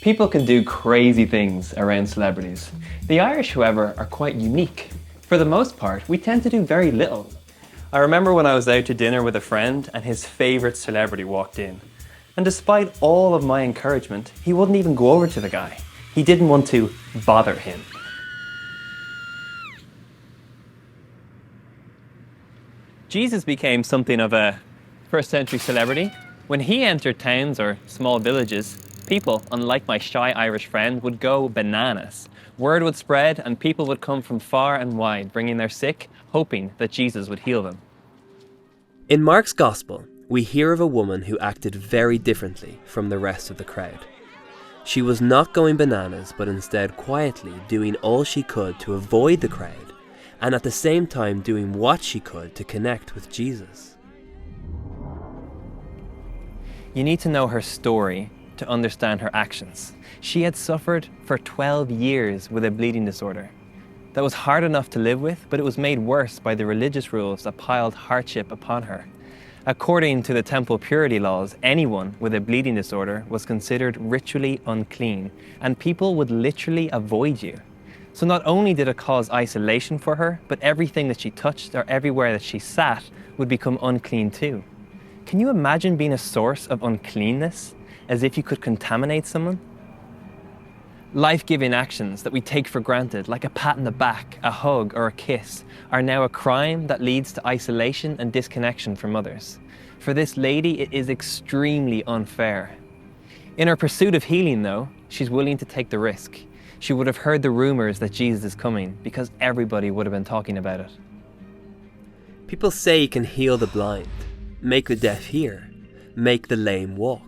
People can do crazy things around celebrities. The Irish, however, are quite unique. For the most part, we tend to do very little. I remember when I was out to dinner with a friend and his favourite celebrity walked in. And despite all of my encouragement, he wouldn't even go over to the guy. He didn't want to bother him. Jesus became something of a first-century celebrity. When he entered towns or small villages, people, unlike my shy Irish friend, would go bananas. Word would spread and people would come from far and wide, bringing their sick, hoping that Jesus would heal them. In Mark's Gospel, we hear of a woman who acted very differently from the rest of the crowd. She was not going bananas, but instead quietly doing all she could to avoid the crowd, and at the same time doing what she could to connect with Jesus. You need to know her story to understand her actions. She had suffered for 12 years with a bleeding disorder. That was hard enough to live with, but it was made worse by the religious rules that piled hardship upon her. According to the temple purity laws, anyone with a bleeding disorder was considered ritually unclean, and people would literally avoid you. So not only did it cause isolation for her, but everything that she touched or everywhere that she sat would become unclean too. Can you imagine being a source of uncleanness, as if you could contaminate someone? Life-giving actions that we take for granted, like a pat on the back, a hug, or a kiss, are now a crime that leads to isolation and disconnection from others. For this lady, it is extremely unfair. In her pursuit of healing, though, she's willing to take the risk. She would have heard the rumors that Jesus is coming because everybody would have been talking about it. People say he can heal the blind, make the deaf hear, make the lame walk.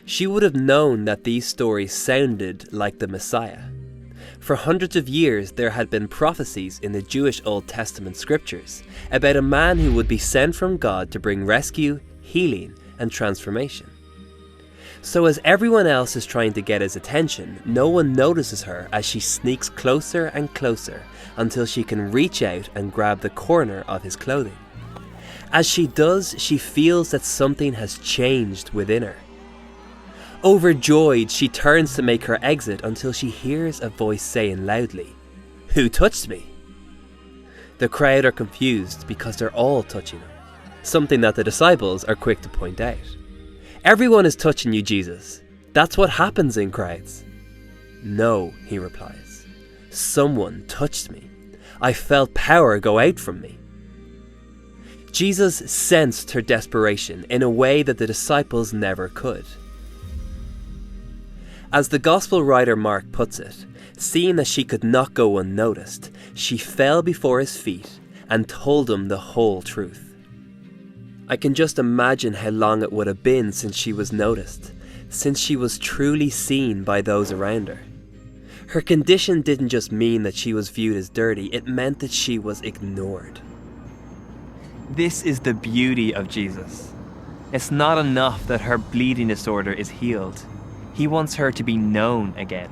She would have known that these stories sounded like the Messiah. For hundreds of years there had been prophecies in the Jewish Old Testament scriptures about a man who would be sent from God to bring rescue, healing, and transformation. So as everyone else is trying to get his attention, no one notices her as she sneaks closer and closer until she can reach out and grab the corner of his clothing. As she does, she feels that something has changed within her. Overjoyed, she turns to make her exit until she hears a voice saying loudly, "Who touched me?" The crowd are confused because they're all touching him, something that the disciples are quick to point out. "Everyone is touching you, Jesus. That's what happens in crowds." "No," he replies. "Someone touched me. I felt power go out from me." Jesus sensed her desperation in a way that the disciples never could. As the Gospel writer Mark puts it, seeing that she could not go unnoticed, she fell before his feet and told him the whole truth. I can just imagine how long it would have been since she was noticed, since she was truly seen by those around her. Her condition didn't just mean that she was viewed as dirty, it meant that she was ignored. This is the beauty of Jesus. It's not enough that her bleeding disorder is healed. He wants her to be known again.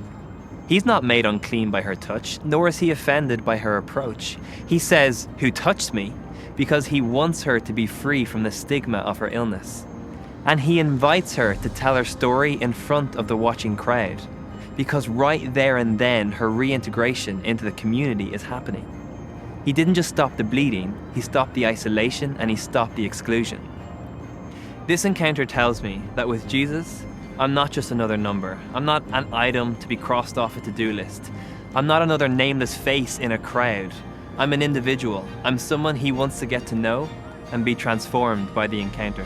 He's not made unclean by her touch, nor is he offended by her approach. He says, "Who touched me?" because he wants her to be free from the stigma of her illness. And he invites her to tell her story in front of the watching crowd, because right there and then her reintegration into the community is happening. He didn't just stop the bleeding, he stopped the isolation and he stopped the exclusion. This encounter tells me that with Jesus, I'm not just another number. I'm not an item to be crossed off a to-do list. I'm not another nameless face in a crowd. I'm an individual. I'm someone he wants to get to know and be transformed by the encounter.